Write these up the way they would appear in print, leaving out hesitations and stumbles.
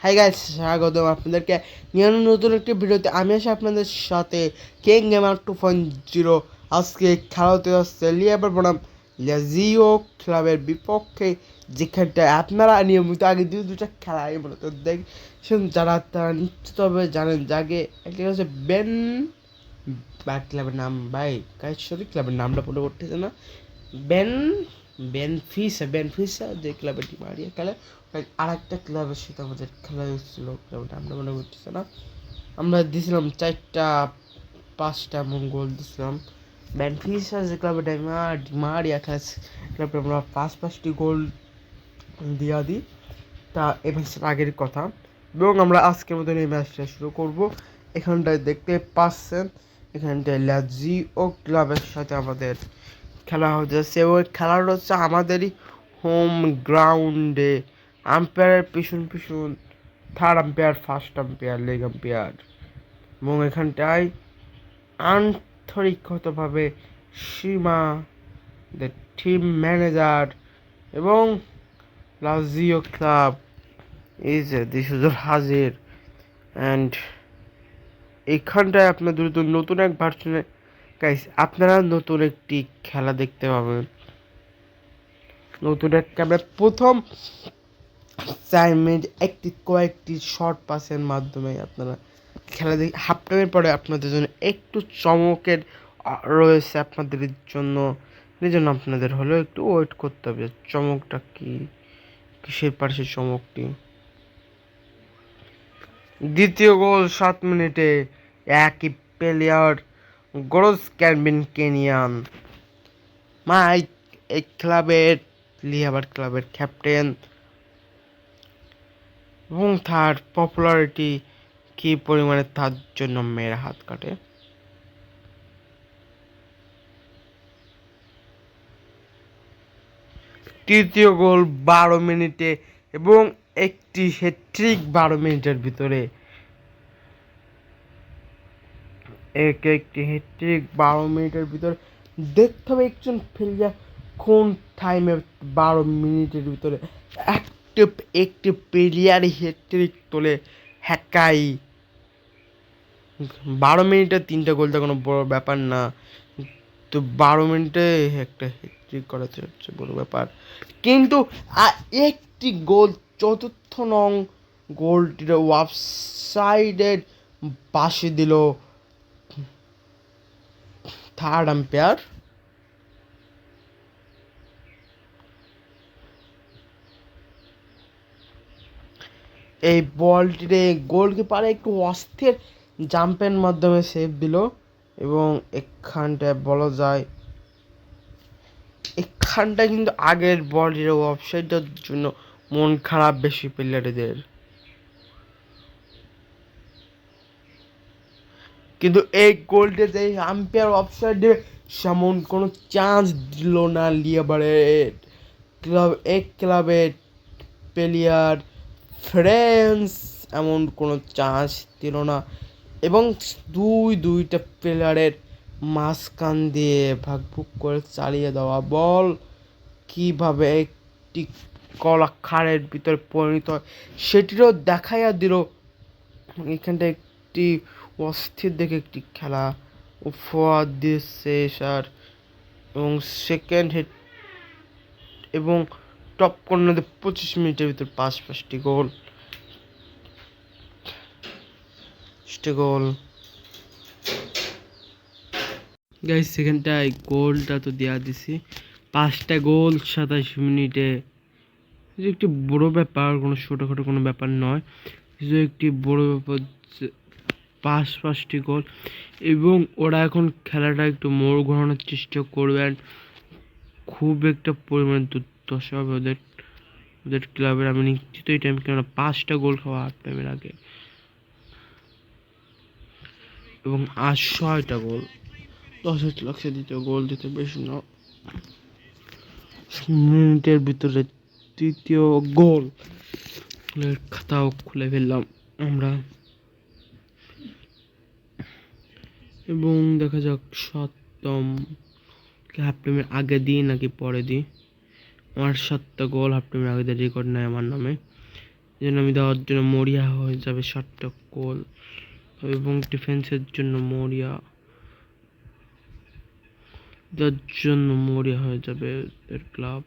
Hi guys, স্বাগতম আপনাদেরকে নতুন একটি ভিডিওতে। আমি আছি আপনাদের সাথে কিং গেমার 2.0। আজকে খেলা হতে যাচ্ছে লিয়াবার বনাম লাজিও ক্লাবের বিপক্ষে, যেখানটায় আপনারা নিয়মিত আগে দুটা খেলা মূলত দেখছেন। যারা তারা নিশ্চিতভাবে জানেন যে আগে একটা হচ্ছে বেন বা ক্লাবের নাম, ভাই গাইস সরি ক্লাবের নামটা মনে করতেছে না। বেন বেনফিসা যে ক্লাবের টিম হারিয়ে খেলে, আর একটা ক্লাবের সাথে আমাদের খেলা হচ্ছিল, ক্লাবের নামটা মনে করতেছে না। আমরা দিয়েছিলাম 4-5টা এমন গোল দিয়েছিলাম। বেনফিসা যে ক্লাবের ডিমারিয়া খেলেছে, ক্লাবে আমরা 5টি গোল দিয়া দিই। তা এই ম্যাচের আগের কথা, এবং আমরা আজকের মতন এই ম্যাচটা শুরু করব। এখানটায় দেখতে পাচ্ছেন, এখানটায় লাজিও ক্লাবের সাথে আমাদের খেলা হচ্ছে। ওই খেলাটা হচ্ছে আমাদেরই হোম গ্রাউন্ডে। আম্পায়ারের পিছন third umpire, first umpire, leg umpire, এবং এখানটায় আন্তরিকতভাবে সীমা, দ্য টিম ম্যানেজার এবং লাজিও ক্লাব ইজ দিশুজুর হাজির। অ্যান্ড এখানটায় আপনাদের নতুন এক ভার্সনে গাইস আপনারা নতুন একটি খেলা দেখতে পাবেন। নতুন একটা প্রথম 4 মিনিট কয়েকটি শর্ট পাসের মাধ্যমে আপনারা খেলা হাফ টাইমের পরে আপনাদের জন্য একটু চমকের রয়েছে। আপনাদের জন্য আপনাদের হলেও একটু ওয়েট করতে হবে। চমকটা কি, কিসের পাশে চমকটি? দ্বিতীয় গোল 7 মিনিটে, একই প্লেয়ার, গ্রোস ক্যানবিন কেনিয়ান মাইক, এই ক্লাবের লিয়াবার ক্লাবের ক্যাপ্টেন, এবং তার পপুলারিটি কি পরিমাণে, তার জন্য মেয়েরা হাত কাটে। তৃতীয় গোল 12 মিনিটে, এবং একটি হ্যাট্রিক 12 মিনিটের ভিতরে। একটি হ্যাট্রিক 12 মিনিটের ভিতরে দেখতে হবে একজন প্লেয়ার কোন টাইমে 12 মিনিটের ভিতরে একটি প্লেয়ার হ্যাট্রিক তোলে। হ্যাকাই 12 মিনিটে 3টা গোলটা কোনো বড় ব্যাপার না, তো 12 মিনিটে একটা হ্যাট্রিক করাতে হচ্ছে বড় ব্যাপার। কিন্তু একটি গোল, চতুর্থ নং গোলটির অফসাইডের পাশে দিল থার্ড আম্পায়ার। এই বলটিতে গোলকিপার একটু অস্থির জাম্পের মাধ্যমে সেভ দিল, এবং এখানটায় বলা যায় এখানটায় কিন্তু আগের বলটির অফসাইডের জন্য মন খারাপ বেশি প্লেয়ারদের। কিন্তু এই গোলটা যে আম্পায়ার অফসাইড দেবে সেমন কোনো চান্স দিল না লিয়াবারের ক্লাবের প্লেয়ার ফ্রেন্স, এমন কোনো চান্স দিল না। এবং দুইটা প্লেয়ারের মাঝখান দিয়ে ভাগভুগ করে চালিয়ে দেওয়া বল কীভাবে একটি কলাখাড়ের ভিতরে পরিণত হয় সেটিরও দেখাইয়া দিল। এখানটা একটি অস্থির দেখে একটি খেলা উপহার দিচ্ছে স্যার, এবং সেকেন্ড হেড, এবং টপ কর্নারে 25 মিনিটের ভিতর পাঁচটি গোল। গাইস সেখানটায় গোলটা তো দেওয়া দিছি, 5টা গোল 27 মিনিটে। একটি বড় ব্যাপার, কোনো ছোটোখাটো কোনো ব্যাপার নয়, একটি বড় ব্যাপার। 5টি গোল, এবং ওরা এখন খেলাটা একটু মোড় ঘোরানোর চেষ্টা করবেন। খুব একটা পরিমাণ দুর্দশা হবে ওদের ক্লাবের, আমি নিশ্চিত এই টাইম, কেননা 5টা গোল খাওয়া হাফ টাইমের আগে, এবং 6টা গোল। 10 লক্ষ দ্বিতীয় গোল দিতে বেশি না, মিনিটের ভিতরে তৃতীয় গোল। খাতাও খুলে ফেললাম আমরা, এবং দেখা যাক সপ্তম হাফ টাইমের আগে নাকি পরে আমার 7টা গোল হাফ টাইমের আগে রেকর্ড নেয় আমার নামে। এই জন্য আমি দেওয়ার জন্য মরিয়া হয়ে যাবে 7টা গোল, এবং ডিফেন্সের জন্য মরিয়া দেওয়ার জন্য মরিয়া হয়ে যাবে এর ক্লাব।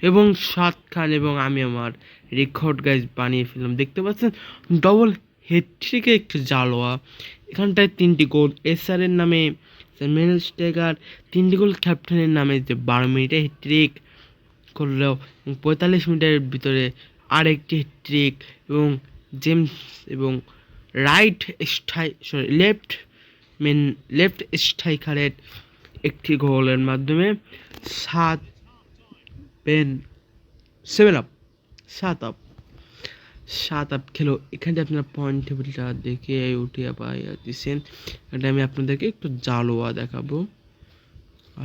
এবং 7 খান এবং আমি আমার রেকর্ড গাইজ বানিয়ে ফেললাম। দেখতে পাচ্ছেন ডবল হেডট্রিকে একটু জালোয়া। এখানটায় 3টি গোল এসআর এর নামে, মেনস্টেগার 3টি গোল ক্যাপ্টেনের নামে, যে 12 মিনিটে হেডট্রিক করলেও 45 মিনিটের ভিতরে আরেকটি হেডট্রিক, এবং জেমস এবং লেফট স্ট্রাইকারের একটি গোলের মাধ্যমে 7 আপ খেলো। এখানে আপনারা পয়েন্ট টেবিলটা দেখে উঠে দিচ্ছেন। এটা আমি আপনাদেরকে একটু জালোয়া দেখাবো।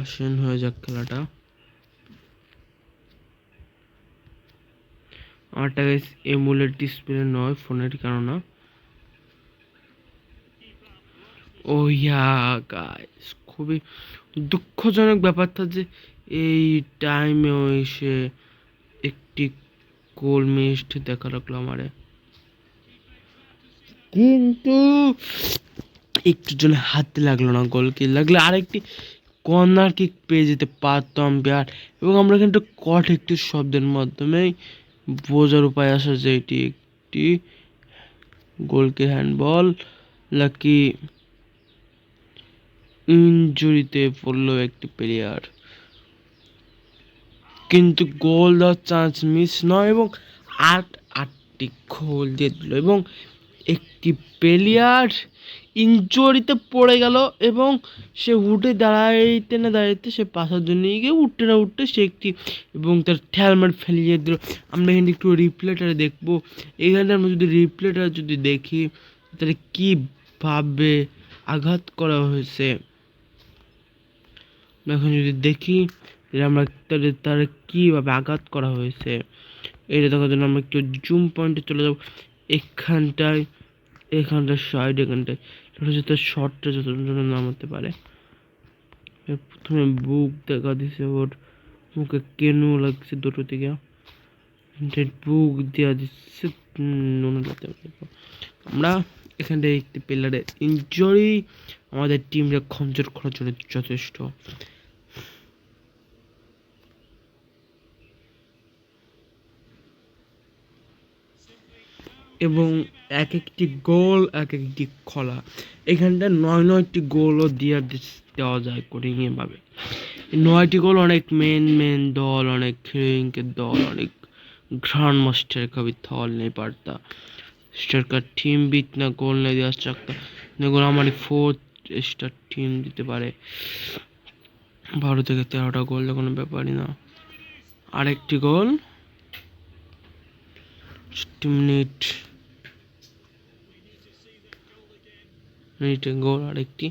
আসেন হয়ে যাক খেলাটা। আমারটা গাইস এমুলেট ডিসপ্লে নয়, ফোনের কারণে। ও ইয়া গাইস, খুবই দুঃখজনক ব্যাপারটা যে এই টাইমে এসে একটি গোল মিস্ট দেখা লাগলো আমারে, কিন্তু একটু জন্য হাতে লাগলো না, গোল কি লাগলে আরেকটি কর্নার কিক পেয়ে যেতে পারতাম বিয়ার। এবং আমরা কিন্তু একটি শব্দের মাধ্যমেই বোঝার উপায় আসে যে এটি একটি গোলকে হ্যান্ডবল নাকি ইনজুরিতে পড়লো একটি প্লেয়ার, কিন্তু গোল দেওয়ার চান্স মিস নয়, এবং 8টি গোল দিয়ে দিল। এবং একটি প্লেয়ার ইনজুরিতে পড়ে গেল, এবং সে উঠে দাঁড়াইতে সে পাশার জন্য গিয়ে উঠতে না উঠতে সে একটি, এবং তার হেলমেট ফেলিয়ে দিল। আমরা এখানে একটু রিপ্লেটা দেখবো। এখানে আমরা যদি রিপ্লেটা দেখি তাহলে কীভাবে আঘাত করা হয়েছে, এখন যদি দেখি আমরা তার কীভাবে আঘাত করা হয়েছে এটা দেখার জন্য আমরা একটু জুম পয়েন্টে চলে যাব। এখানটায় সাইড, এখানটায় ছোটো ছোটো শর্টটা যতজন নামাতে পারে। প্রথমে বুক দেখা দিছে, ওর মুখে কেনু লাগছে দুটো থেকে, বুক দেওয়া দিচ্ছে আমরা এখানটায় একটি প্লেয়ারের ইনজুরি আমাদের টিমকে কমজোর করার জন্য যথেষ্ট। এবং এক একটি গোল এক একটি খোলা, এখানটা 9টি গোলও দেওয়া যায় কোডিংয়ে ভাবে। 9টি গোল অনেক মেন দল, অনেক হিরোইনকের দল, অনেক গ্রান্ড মাস্টার कभी थॉल नहीं पड़ता। स्टार का टीम भी इतना गोल नहीं दे सकता, দেখুন আমারই 4th স্টার টিম দিতে পারে 12 থেকে 13টা গোল, কোনো ব্যাপারই না। আরেকটি গোল মিনিটে গোল আরেকটি।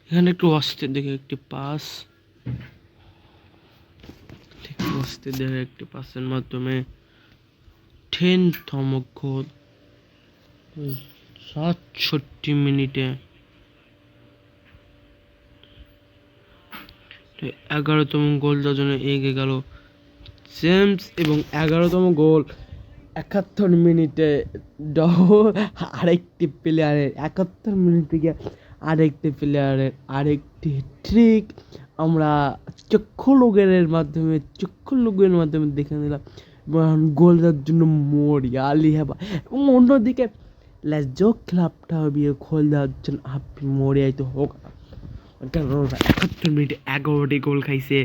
এখানে একটু অস্থির দেখে একটি পাস, অস্থির দেখে একটি পাসের মাধ্যমে 10তম গোল 67 মিনিটে। 11তম গোল দেওয়ার জন্য এগিয়ে গেল জেমস, এবং 11তম গোল 71 মিনিটে আরেকটি প্লেয়ারের 71 মিনিট থেকে আরেকটি প্লেয়ারের আরেকটি ট্রিক আমরা চক্ষু লোকের মাধ্যমে দেখে নিলাম। এবং গোল দেওয়ার জন্য মরিয়া আলিহাবা, এবং অন্যদিকে লেজো ক্লাবটা হবে গোল দেওয়ার জন্য আপনি মরিয়াই তো হোক, কারণ 71 মিনিটে 11টি গোল খাইছে।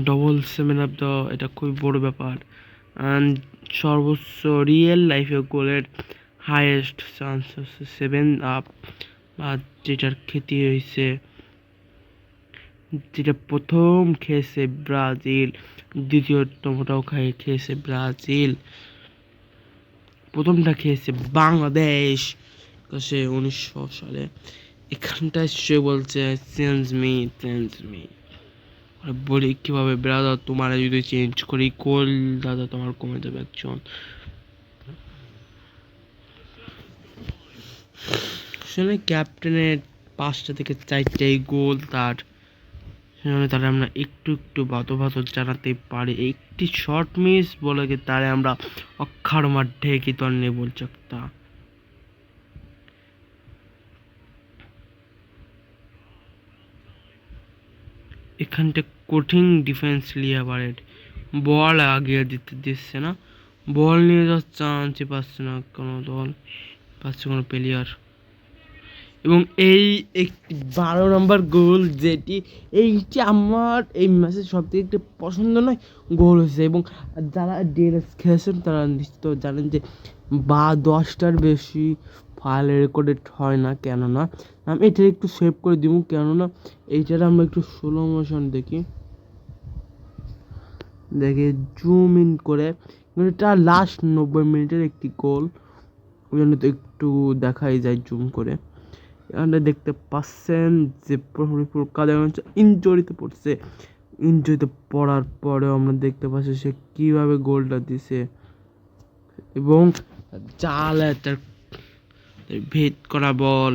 ডবল 7 আপ দেওয়া এটা খুবই বড় ব্যাপার। অ্যান্ড সর্বোচ্চ রিয়েল লাইফে গোলের হাইয়েস্ট চান্স হচ্ছে 7 আপ, আর যেটার খ্যাতি হয়েছে, যেটা প্রথম খেয়েছে ব্রাজিল, দ্বিতীয়তমটাও খেয়েছে ব্রাজিল, প্রথমটা খেয়েছে বাংলাদেশ 1900 সালে। এখানটায় সে বলছে চেঞ্জ মি, বলি কীভাবে ব্রাদার, তোমার যদি চেঞ্জ করি গোল দাদা তোমার কমে যাবে একজন। আসলে ক্যাপ্টেনের 5টা থেকে 4টাই গোল তার, সেজন্য তারা আমরা একটু একটু বাতো জানাতে পারি একটি শর্ট মিস বলে কি তারে আমরা অক্ষর মাঠে কি তো नहीं बोल सकता। এখানটা কঠিন ডিফেন্স লিয়া বারেড বল আগিয়ে দিতে দিচ্ছে না, বল নিয়ে যাওয়ার চান্সই পাচ্ছে না কোনো দল, পাচ্ছে কোনো প্লেয়ার। এবং এই একটি 12 নম্বর গোল যেটি এইটি আমার এই ম্যাচের সবথেকে একটি পছন্দ নয় গোল হয়েছে। এবং যারা ডিএনএস খেলেছেন তারা নিশ্চিত জানেন যে 10টার বেশি ফাইল রেকর্ডেড হয় না, কেননা আমি এটা একটু সেভ করে দিব, কেননা এইটার আমরা একটু স্লো মোশন দেখি জুম ইন করে, এটা লাস্ট 90 মিনিটের একটি গোল, ওই জন্য তো একটু দেখাই যায় জুম করে। এখানে দেখতে পাচ্ছেন যে কাদের ইনজুরিতে পড়ছে, ইনজুরিতে পড়ার পরেও আমরা দেখতে পাচ্ছি সে কীভাবে গোলটা দিছে এবং জালে তার ভেদ করা বল।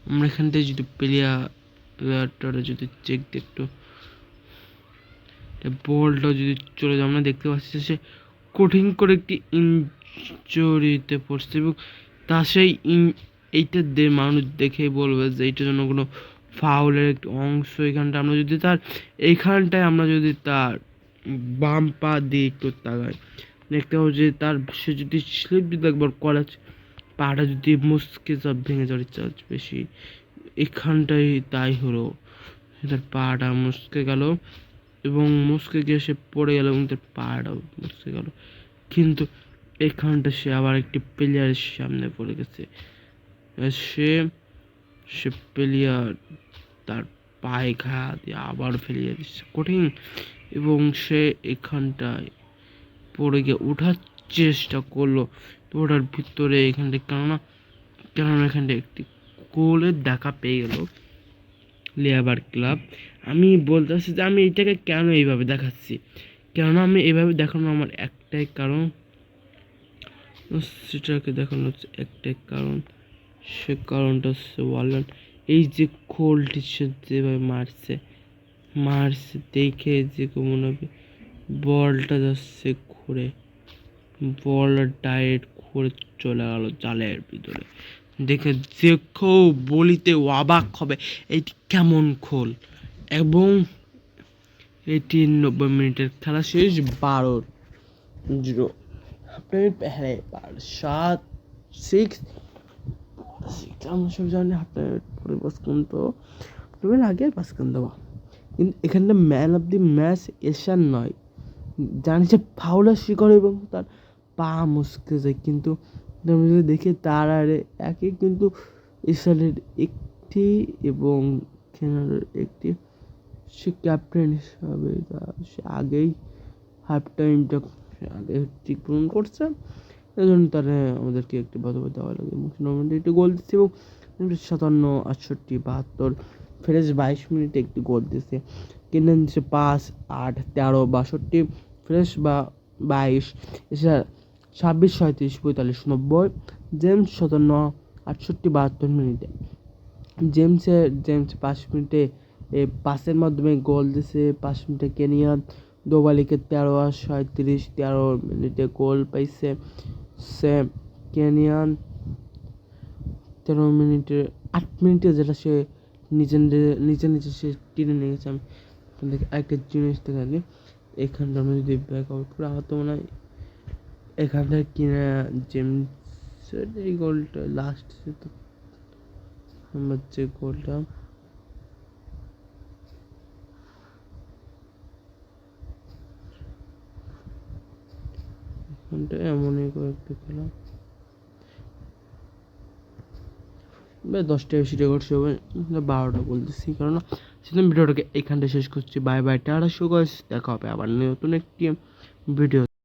আমরা এখান থেকে যদি প্লেয়ারটা যদি চেক দিই একটু, বলটা যদি চলে যায় আমরা দেখতে পাচ্ছি সে কঠিন করে একটি ইনজুরিতে পড়ছে এবং তা সেই এইটা মানুষ দেখেই বলবে যে এইটার জন্য কোনো ফাউলের একটি অংশ। এখানটা আমরা যদি তার এইখানটায় আমরা যদি তার বাম পা দিয়ে একটু তাকাই দেখতে পাবো যে তার সে যদি স্লিপ যদি একবার কলেজ পাটা যদি মুসকে সব ভেঙে যাওয়ার চান্স বেশি, এখানটাই তাই হলো, তার পাটা মুসকে গেল এবং মুসকে গিয়ে সে পড়ে গেল এবং তার পাটাও মুসকে গেল, কিন্তু এখানটা সে আবার একটি প্লেয়ারের সামনে পড়ে গেছে, সে প্লেয়ার তার পায়ে ঘা দিয়ে আবার ফেলিয়ে দিচ্ছে কঠিন এবং সে এখানটায় পড়ে গিয়ে ওঠার চেষ্টা করলো, তো ওটার ভিতরে এখানটা কেননা এখানটা একটি গোলের দেখা পেয়ে গেল লেবার ক্লাব। আমি বলতেছি যে আমি এটাকে কেন এইভাবে দেখাচ্ছি, কেননা আমি এইভাবে দেখানো আমার একটাই কারণ, সেটাকে দেখানো হচ্ছে একটাই কারণ, সে কারণটা হচ্ছে ওয়ালন এই যে গোলটি সে যেভাবে মারছে দেখে যে মনে হবে বলটা যাচ্ছে ঘুরে, বলটা ডাইরেক্ট ঘুরে চলে গেল জালের ভিতরে, দেখে যে কেউ বলিতে অবাক হবে এটি কেমন গোল। এবং এটি 90 মিনিটের খেলা শেষ 12-0 আপনার पहले बार 7-6 আমরা সব জানি আপনার পরে তো তুমি আগে পাস করে দেওয়া, কিন্তু এখানটা man of the match Eshan নয়, জানি যে ফাউলের শিকার এবং তার পা মুসকে যায়, কিন্তু আমরা যদি দেখি তার আরে একই কিন্তু এশানের একটি এবং খেলার একটি সে ক্যাপ্টেন হিসাবে সে আগেই হাফ টাইমটা আগে ঠিক পূরণ করছে, এই জন্য তারা আমাদেরকে একটি বাধা দেওয়া লাগে এবং টুর্নামেন্টে একটি গোল দিচ্ছে এবং 57, 68, 72 ফ্রেশ 22 মিনিটে একটি গোল দিচ্ছে, কিনে দিচ্ছে 5, 8, 13, 62 ফ্রেশ বা 22 এছাড়া 26, 37, 45, 90 জেমস 57, 68, 72 মিনিটে জেমস 5 মিনিটে পাসের মাধ্যমে গোল দিছে, 5 মিনিটে কেনিয়ান দোবালিকে 13, 37, 13 মিনিটে গোল পাইছে সে কেনিয়ান 13 মিনিটে 8 মিনিটে যেটা সে নিচে সে টেনে নিয়ে গেছে। আমি আপনাদেরকে আরেকটা জিনিস দেখাচ্ছি, এখানটা আমি যদি ব্যাক আউট করে আহত মনে হয় এখানটা কিনা জেমসের এই গোলটা লাস্ট আমার যে গোলটা এখানটা এমনই কয়েকটা খেলা 10টা বেশি রেকর্ড সে 12টা বলতেছি, কারণ সেদিন ভিডিওটাকে এখানটা শেষ করছি। বাই বাই, টাটা, দেখা হবে আবার নতুন একটি ভিডিও।